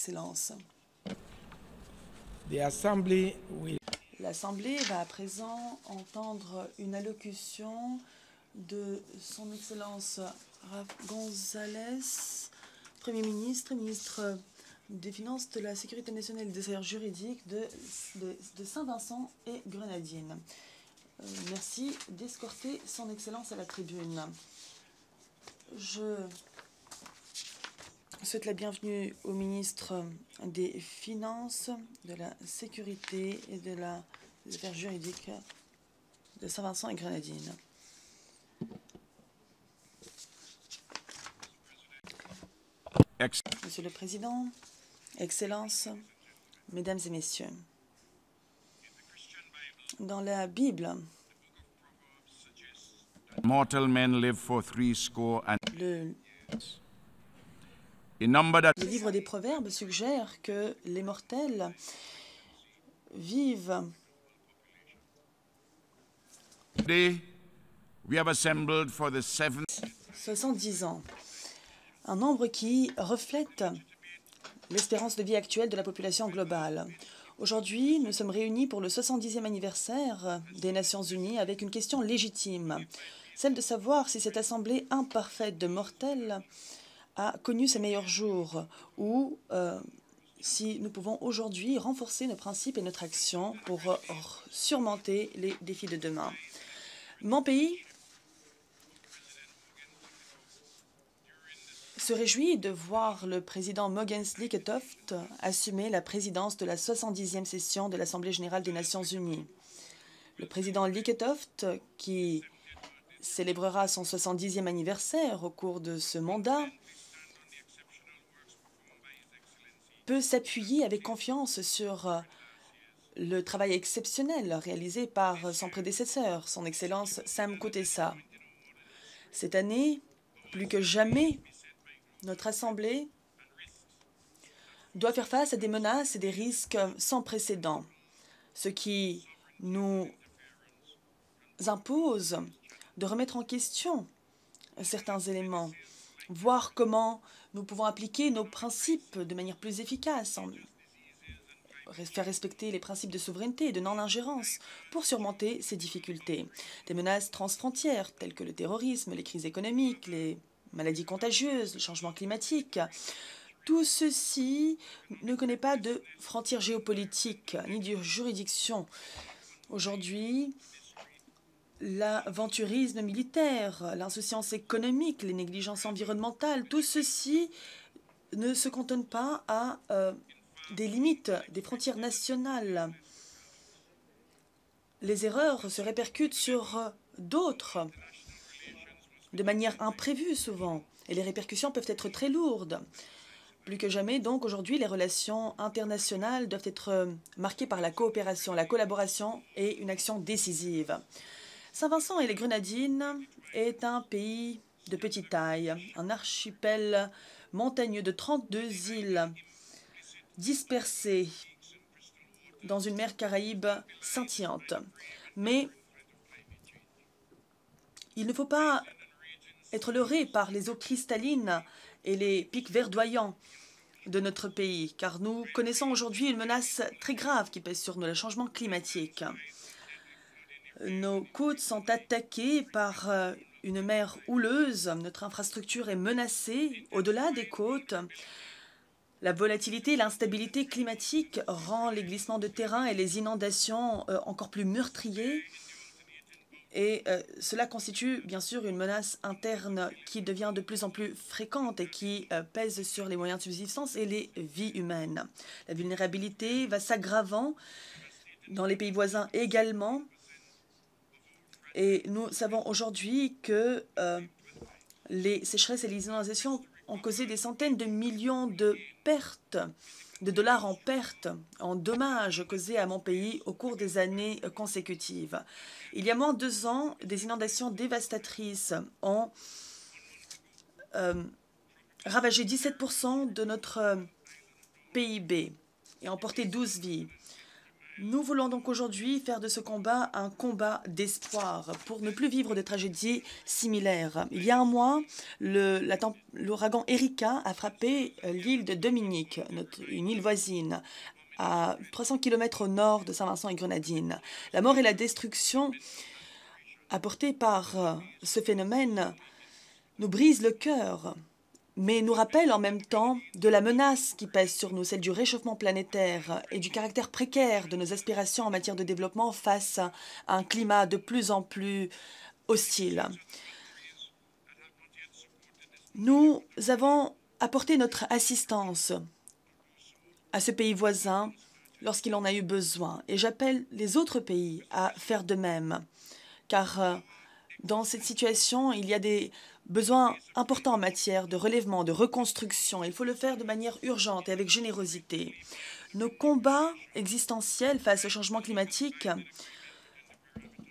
Excellence. L'Assemblée va à présent entendre une allocution de Son Excellence Rafa González, Premier ministre, ministre des Finances, de la Sécurité nationale et des affaires juridiques de Saint-Vincent et Grenadines. Merci d'escorter Son Excellence à la tribune. Je souhaite la bienvenue au ministre des Finances, de la Sécurité et des affaires juridiques de Saint-Vincent et Grenadines. Monsieur le Président, Excellences, Mesdames et Messieurs, dans la Bible, Mortal men live for threescore and le livre des Proverbes suggère que les mortels vivent. Today, we have assembled for the 70 ans, un nombre qui reflète l'espérance de vie actuelle de la population globale. Aujourd'hui, nous sommes réunis pour le 70e anniversaire des Nations Unies avec une question légitime, celle de savoir si cette assemblée imparfaite de mortels a connu ses meilleurs jours ou si nous pouvons aujourd'hui renforcer nos principes et notre action pour surmonter les défis de demain. Mon pays se réjouit de voir le président Mogens Lykketoft assumer la présidence de la 70e session de l'Assemblée générale des Nations unies. Le président Lykketoft, qui célébrera son 70e anniversaire au cours de ce mandat, peut s'appuyer avec confiance sur le travail exceptionnel réalisé par son prédécesseur, son Excellence Sam Kutesa. Cette année, plus que jamais, notre Assemblée doit faire face à des menaces et des risques sans précédent, ce qui nous impose de remettre en question certains éléments, voir comment nous pouvons appliquer nos principes de manière plus efficace, faire respecter les principes de souveraineté et de non-ingérence pour surmonter ces difficultés. Des menaces transfrontières telles que le terrorisme, les crises économiques, les maladies contagieuses, le changement climatique. Tout ceci ne connaît pas de frontières géopolitiques ni de juridiction. Aujourd'hui, l'aventurisme militaire, l'insouciance économique, les négligences environnementales, tout ceci ne se cantonne pas à des limites, des frontières nationales. Les erreurs se répercutent sur d'autres, de manière imprévue souvent, et les répercussions peuvent être très lourdes. Plus que jamais, donc, aujourd'hui, les relations internationales doivent être marquées par la coopération, la collaboration et une action décisive. Saint-Vincent et les Grenadines est un pays de petite taille, un archipel montagneux de 32 îles dispersées dans une mer Caraïbe scintillante. Mais il ne faut pas être leurré par les eaux cristallines et les pics verdoyants de notre pays, car nous connaissons aujourd'hui une menace très grave qui pèse sur nous, le changement climatique. Nos côtes sont attaquées par une mer houleuse, notre infrastructure est menacée. Au-delà des côtes, la volatilité et l'instabilité climatique rend les glissements de terrain et les inondations encore plus meurtriers. Et cela constitue bien sûr une menace interne qui devient de plus en plus fréquente et qui pèse sur les moyens de subsistance et les vies humaines. La vulnérabilité va s'aggravant dans les pays voisins également. Et nous savons aujourd'hui que les sécheresses et les inondations ont causé des centaines de millions de pertes, de dollars en pertes, en dommages causés à mon pays au cours des années consécutives. Il y a moins de 2 ans, des inondations dévastatrices ont ravagé 17% de notre PIB et emporté 12 vies. Nous voulons donc aujourd'hui faire de ce combat un combat d'espoir pour ne plus vivre de tragédies similaires. Il y a un mois, l'ouragan Erika a frappé l'île de Dominique, une île voisine, à 300 km au nord de Saint-Vincent et Grenadines. La mort et la destruction apportées par ce phénomène nous brisent le cœur, mais nous rappelle en même temps de la menace qui pèse sur nous, celle du réchauffement planétaire et du caractère précaire de nos aspirations en matière de développement face à un climat de plus en plus hostile. Nous avons apporté notre assistance à ce pays voisin lorsqu'il en a eu besoin, et j'appelle les autres pays à faire de même, car dans cette situation, il y a des besoins importants en matière de relèvement, de reconstruction. Il faut le faire de manière urgente et avec générosité. Nos combats existentiels face au changement climatique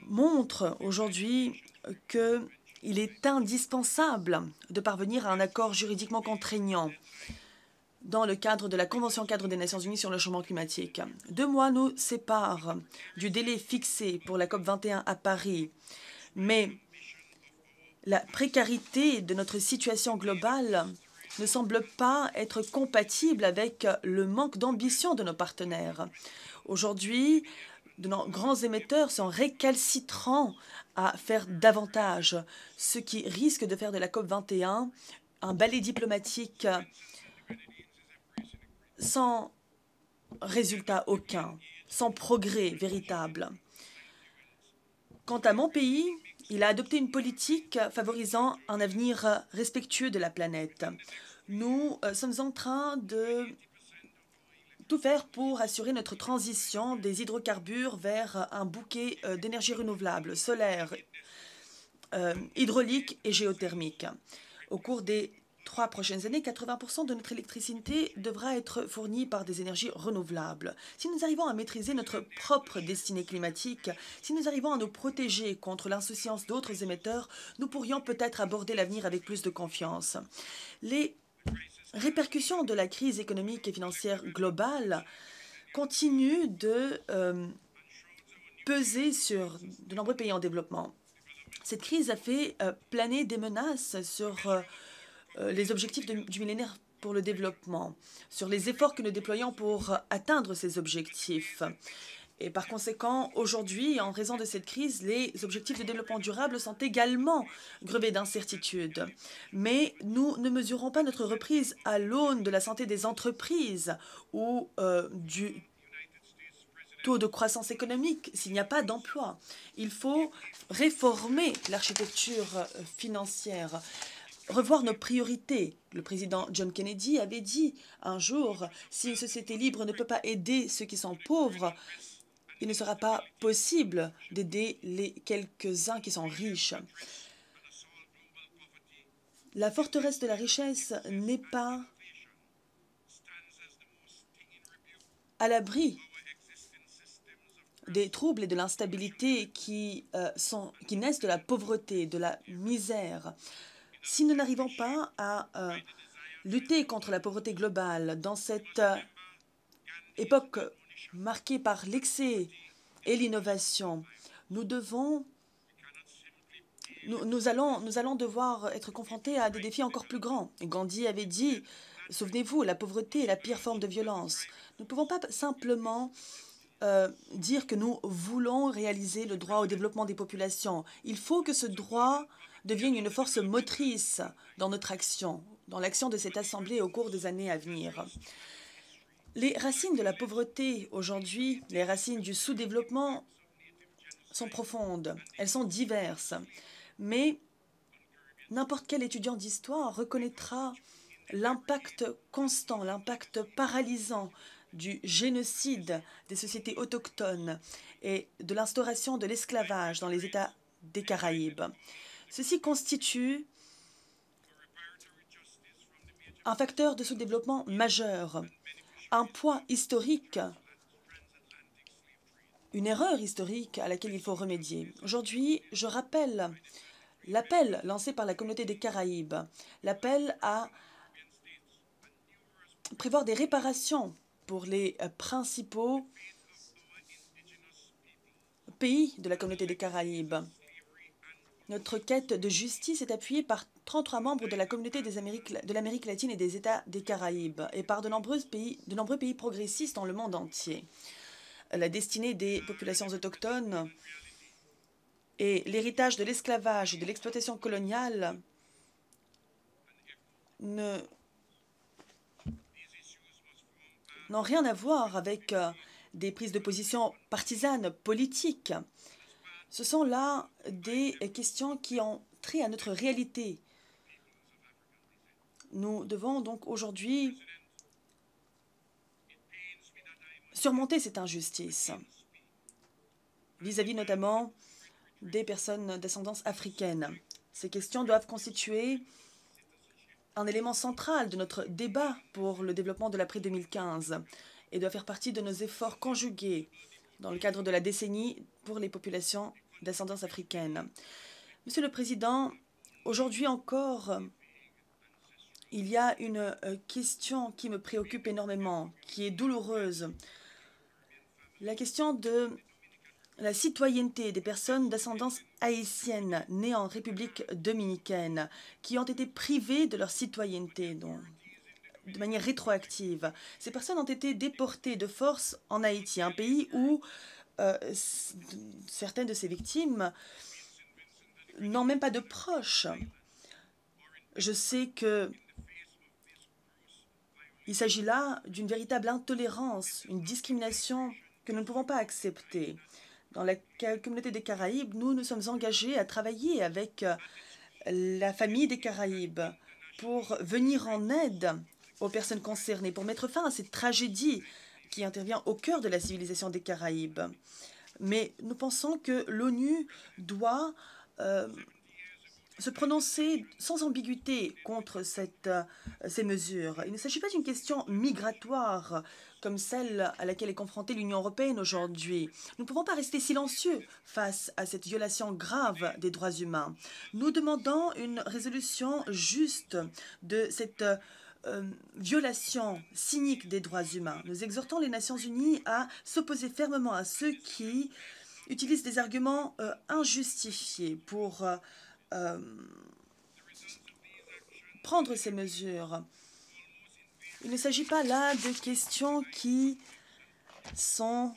montrent aujourd'hui qu'il est indispensable de parvenir à un accord juridiquement contraignant dans le cadre de la Convention-cadre des Nations Unies sur le changement climatique. 2 mois nous séparent du délai fixé pour la COP21 à Paris, mais la précarité de notre situation globale ne semble pas être compatible avec le manque d'ambition de nos partenaires. Aujourd'hui, de nos grands émetteurs sont récalcitrants à faire davantage, ce qui risque de faire de la COP21 un ballet diplomatique sans résultat aucun, sans progrès véritable. Quant à mon pays, il a adopté une politique favorisant un avenir respectueux de la planète. Nous sommes en train de tout faire pour assurer notre transition des hydrocarbures vers un bouquet d'énergie renouvelable, solaire, hydraulique et géothermique. Au cours des 3 prochaines années, 80% de notre électricité devra être fournie par des énergies renouvelables. Si nous arrivons à maîtriser notre propre destinée climatique, si nous arrivons à nous protéger contre l'insouciance d'autres émetteurs, nous pourrions peut-être aborder l'avenir avec plus de confiance. Les répercussions de la crise économique et financière globale continuent de peser sur de nombreux pays en développement. Cette crise a fait planer des menaces sur les objectifs du millénaire pour le développement, sur les efforts que nous déployons pour atteindre ces objectifs. Et par conséquent, aujourd'hui, en raison de cette crise, les objectifs de développement durable sont également grevés d'incertitudes. Mais nous ne mesurons pas notre reprise à l'aune de la santé des entreprises ou du taux de croissance économique s'il n'y a pas d'emploi. Il faut réformer l'architecture financière, revoir nos priorités. Le président John Kennedy avait dit un jour, si une société libre ne peut pas aider ceux qui sont pauvres, il ne sera pas possible d'aider les quelques-uns qui sont riches. La forteresse de la richesse n'est pas à l'abri des troubles et de l'instabilité qui naissent de la pauvreté, de la misère. Si nous n'arrivons pas à lutter contre la pauvreté globale dans cette époque marquée par l'excès et l'innovation, nous allons devoir être confrontés à des défis encore plus grands. Gandhi avait dit, souvenez-vous, la pauvreté est la pire forme de violence. Nous ne pouvons pas simplement dire que nous voulons réaliser le droit au développement des populations. Il faut que ce droit devienne une force motrice dans notre action, dans l'action de cette Assemblée au cours des années à venir. Les racines de la pauvreté aujourd'hui, les racines du sous-développement sont profondes, elles sont diverses, mais n'importe quel étudiant d'histoire reconnaîtra l'impact constant, l'impact paralysant du génocide des sociétés autochtones et de l'instauration de l'esclavage dans les États des Caraïbes. Ceci constitue un facteur de sous-développement majeur, un poids historique, une erreur historique à laquelle il faut remédier. Aujourd'hui, je rappelle l'appel lancé par la communauté des Caraïbes, l'appel à prévoir des réparations pour les principaux pays de la communauté des Caraïbes. Notre quête de justice est appuyée par 33 membres de la communauté de l'Amérique latine et des États des Caraïbes et par de nombreux pays progressistes dans le monde entier. La destinée des populations autochtones et l'héritage de l'esclavage et de l'exploitation coloniale n'ont rien à voir avec des prises de position partisanes, politiques. Ce sont là des questions qui ont trait à notre réalité. Nous devons donc aujourd'hui surmonter cette injustice vis-à-vis notamment des personnes d'ascendance africaine. Ces questions doivent constituer un élément central de notre débat pour le développement de l'après-2015 et doivent faire partie de nos efforts conjugués dans le cadre de la décennie pour les populations d'ascendance africaine. Monsieur le Président, aujourd'hui encore, il y a une question qui me préoccupe énormément, qui est douloureuse. La question de la citoyenneté des personnes d'ascendance haïtienne nées en République dominicaine, qui ont été privées de leur citoyenneté de manière rétroactive. Ces personnes ont été déportées de force en Haïti, un pays où certaines de ces victimes n'ont même pas de proches. Je sais que il s'agit là d'une véritable intolérance, une discrimination que nous ne pouvons pas accepter. Dans la communauté des Caraïbes, nous nous sommes engagés à travailler avec la famille des Caraïbes pour venir en aide aux personnes concernées, pour mettre fin à cette tragédie qui intervient au cœur de la civilisation des Caraïbes. Mais nous pensons que l'ONU doit se prononcer sans ambiguïté contre ces mesures. Il ne s'agit pas d'une question migratoire comme celle à laquelle est confrontée l'Union européenne aujourd'hui. Nous ne pouvons pas rester silencieux face à cette violation grave des droits humains. Nous demandons une résolution juste de cette violation cynique des droits humains. Nous exhortons les Nations unies à s'opposer fermement à ceux qui utilisent des arguments injustifiés pour prendre ces mesures. Il ne s'agit pas là de questions qui sont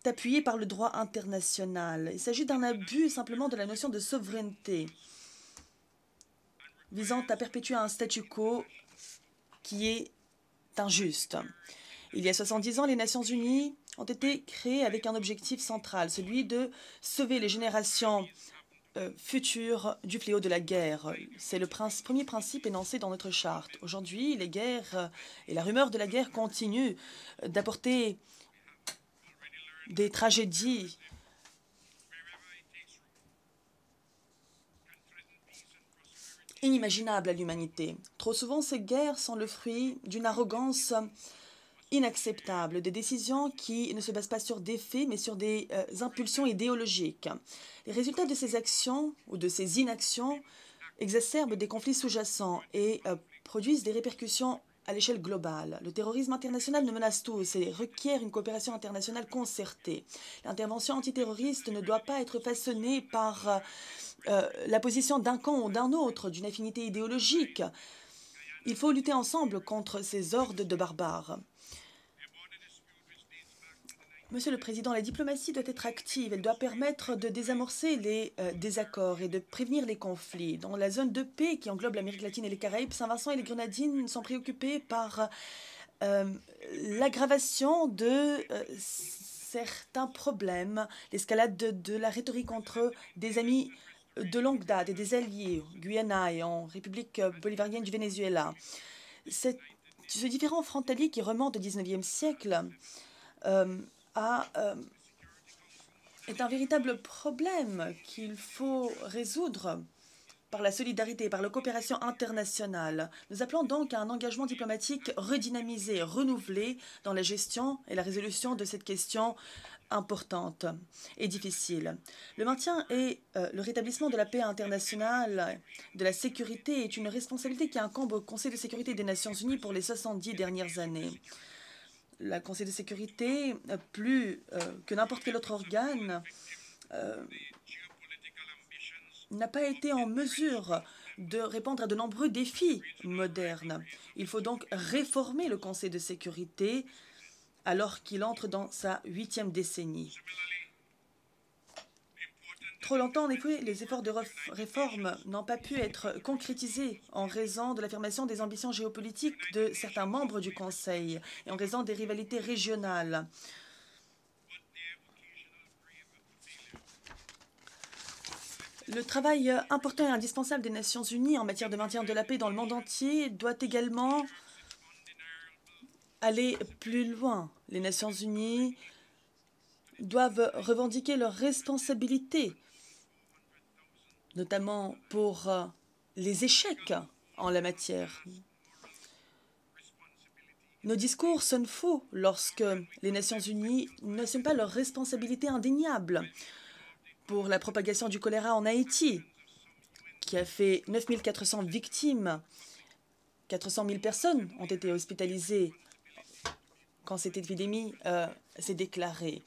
appuyées par le droit international. Il s'agit d'un abus simplement de la notion de souveraineté visant à perpétuer un statu quo qui est injuste. Il y a 70 ans, les Nations unies ont été créées avec un objectif central, celui de sauver les générations futur du fléau de la guerre. C'est le premier principe énoncé dans notre charte. Aujourd'hui, les guerres et la rumeur de la guerre continuent d'apporter des tragédies inimaginables à l'humanité. Trop souvent, ces guerres sont le fruit d'une arrogance inacceptable, des décisions qui ne se basent pas sur des faits, mais sur des impulsions idéologiques. Les résultats de ces actions ou de ces inactions exacerbent des conflits sous-jacents et produisent des répercussions à l'échelle globale. Le terrorisme international nous menace tous et requiert une coopération internationale concertée. L'intervention antiterroriste ne doit pas être façonnée par la position d'un camp ou d'un autre, d'une affinité idéologique. Il faut lutter ensemble contre ces hordes de barbares. Monsieur le Président, la diplomatie doit être active. Elle doit permettre de désamorcer les désaccords et de prévenir les conflits. Dans la zone de paix qui englobe l'Amérique latine et les Caraïbes, Saint-Vincent et les Grenadines sont préoccupés par l'aggravation de certains problèmes, l'escalade de la rhétorique entre des amis de longue date et des alliés, au Guyana et en République bolivarienne du Venezuela. Ce différend frontalier qui remonte au XIXe siècle est un véritable problème qu'il faut résoudre par la solidarité et par la coopération internationale. Nous appelons donc à un engagement diplomatique redynamisé, renouvelé dans la gestion et la résolution de cette question importante et difficile. Le maintien et le rétablissement de la paix internationale, de la sécurité, est une responsabilité qui incombe au Conseil de sécurité des Nations unies pour les 70 dernières années. Le Conseil de sécurité, plus que n'importe quel autre organe, n'a pas été en mesure de répondre à de nombreux défis modernes. Il faut donc réformer le Conseil de sécurité alors qu'il entre dans sa 8e décennie. Trop longtemps, en effet, les efforts de réforme n'ont pas pu être concrétisés en raison de l'affirmation des ambitions géopolitiques de certains membres du Conseil et en raison des rivalités régionales. Le travail important et indispensable des Nations unies en matière de maintien de la paix dans le monde entier doit également aller plus loin. Les Nations unies doivent revendiquer leurs responsabilités, notamment pour les échecs en la matière. Nos discours sonnent faux lorsque les Nations unies n'assument pas leurs responsabilités indéniables pour la propagation du choléra en Haïti, qui a fait 9 400 victimes. 400 000 personnes ont été hospitalisées quand cette épidémie s'est déclarée.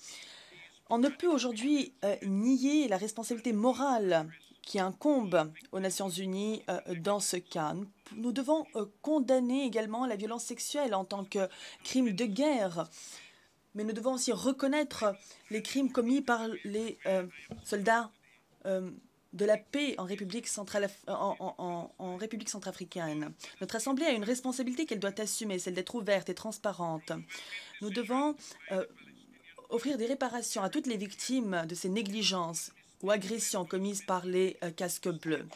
On ne peut aujourd'hui nier la responsabilité morale qui incombe aux Nations unies dans ce cas. Nous devons condamner également la violence sexuelle en tant que crime de guerre, mais nous devons aussi reconnaître les crimes commis par les soldats de la paix en République centrafricaine. Notre Assemblée a une responsabilité qu'elle doit assumer, celle d'être ouverte et transparente. Nous devons offrir des réparations à toutes les victimes de ces négligences ou agressions commises par les casques bleus.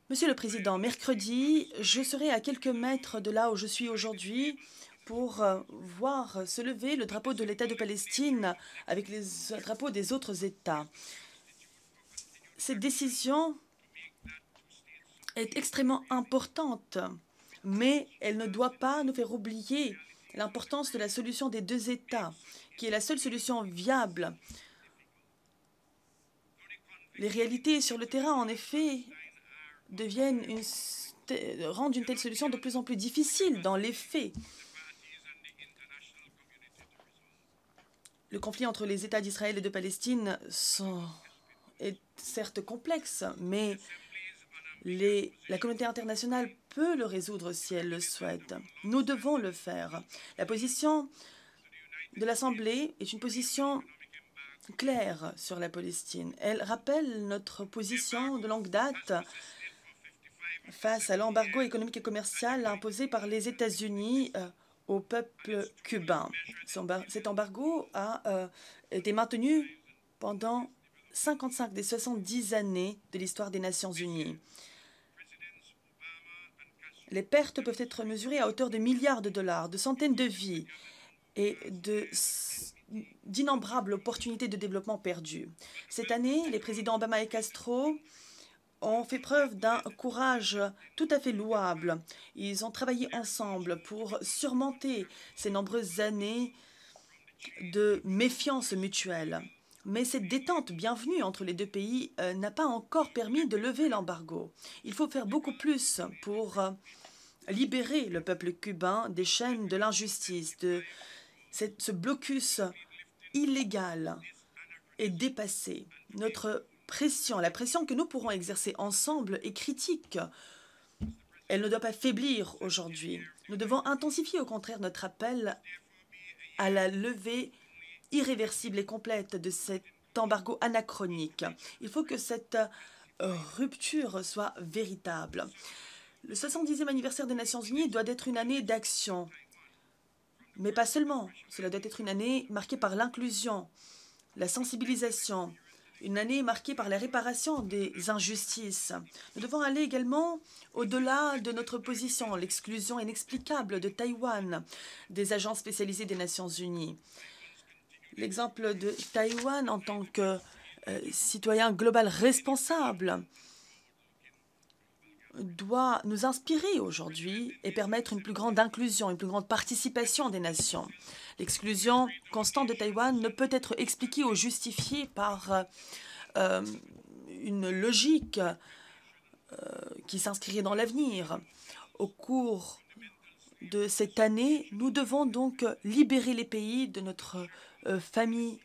Monsieur le Président, mercredi, je serai à quelques mètres de là où je suis aujourd'hui pour voir se lever le drapeau de l'État de Palestine avec les drapeaux des autres États. Cette décision est extrêmement importante, mais elle ne doit pas nous faire oublier l'importance de la solution des deux États, qui est la seule solution viable. Les réalités sur le terrain, en effet, rendent une telle solution de plus en plus difficile dans les faits. Le conflit entre les États d'Israël et de Palestine est certes complexe, mais la communauté internationale peut le résoudre si elle le souhaite. Nous devons le faire. La position de l'Assemblée est une position claire sur la Palestine. Elle rappelle notre position de longue date face à l'embargo économique et commercial imposé par les États-Unis au peuple cubain. Cet embargo a été maintenu pendant 55 des 70 années de l'histoire des Nations unies. Les pertes peuvent être mesurées à hauteur de milliards de dollars, de centaines de vies et d'innombrables opportunités de développement perdues. Cette année, les présidents Obama et Castro ont fait preuve d'un courage tout à fait louable. Ils ont travaillé ensemble pour surmonter ces nombreuses années de méfiance mutuelle. Mais cette détente bienvenue entre les deux pays n'a pas encore permis de lever l'embargo. Il faut faire beaucoup plus pour libérer le peuple cubain des chaînes de l'injustice, de ce blocus illégal est dépassé. Notre pression, la pression que nous pourrons exercer ensemble est critique. Elle ne doit pas faiblir aujourd'hui. Nous devons intensifier au contraire notre appel à la levée irréversible et complète de cet embargo anachronique. Il faut que cette rupture soit véritable. Le 70e anniversaire des Nations Unies doit être une année d'action. Mais pas seulement. Cela doit être une année marquée par l'inclusion, la sensibilisation, une année marquée par la réparation des injustices. Nous devons aller également au-delà de notre position, l'exclusion inexplicable de Taïwan des agences spécialisées des Nations unies. L'exemple de Taïwan en tant que citoyen global responsable doit nous inspirer aujourd'hui et permettre une plus grande inclusion, une plus grande participation des nations. L'exclusion constante de Taïwan ne peut être expliquée ou justifiée par une logique qui s'inscrirait dans l'avenir. Au cours de cette année, nous devons donc libérer les pays de notre famille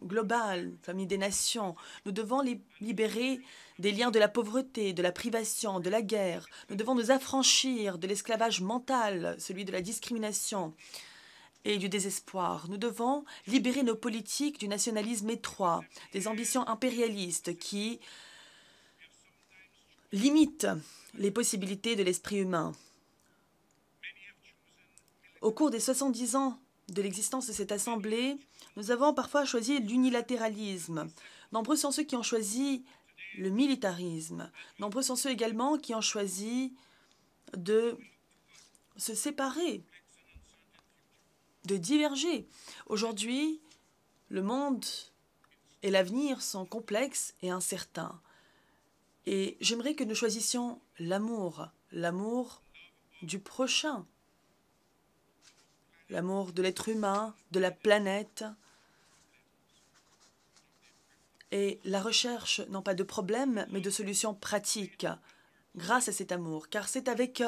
globale, famille des nations. Nous devons les libérer des liens de la pauvreté, de la privation, de la guerre. Nous devons nous affranchir de l'esclavage mental, celui de la discrimination et du désespoir. Nous devons libérer nos politiques du nationalisme étroit, des ambitions impérialistes qui limitent les possibilités de l'esprit humain. Au cours des 70 ans de l'existence de cette Assemblée, nous avons parfois choisi l'unilatéralisme. Nombreux sont ceux qui ont choisi le militarisme. Nombreux sont ceux également qui ont choisi de se séparer, de diverger. Aujourd'hui, le monde et l'avenir sont complexes et incertains. Et j'aimerais que nous choisissions l'amour, l'amour du prochain, l'amour de l'être humain, de la planète, et la recherche, non pas de problèmes, mais de solutions pratiques, grâce à cet amour. Car c'est avec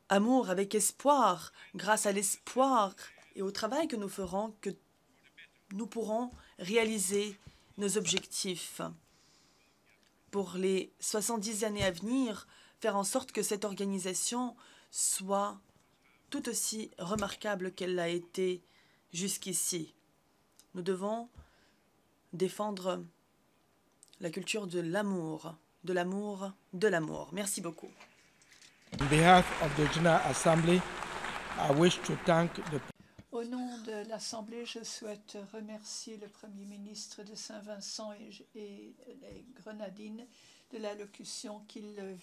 amour, avec espoir, grâce à l'espoir et au travail que nous ferons, que nous pourrons réaliser nos objectifs. Pour les 70 années à venir, faire en sorte que cette organisation soit tout aussi remarquable qu'elle l'a été jusqu'ici. Nous devons défendre la culture de l'amour, de l'amour, de l'amour. Merci beaucoup. On behalf of the General Assembly, I wish to thank the Au nom de l'Assemblée, je souhaite remercier le Premier ministre de Saint-Vincent et les Grenadines de l'allocution qu'il vient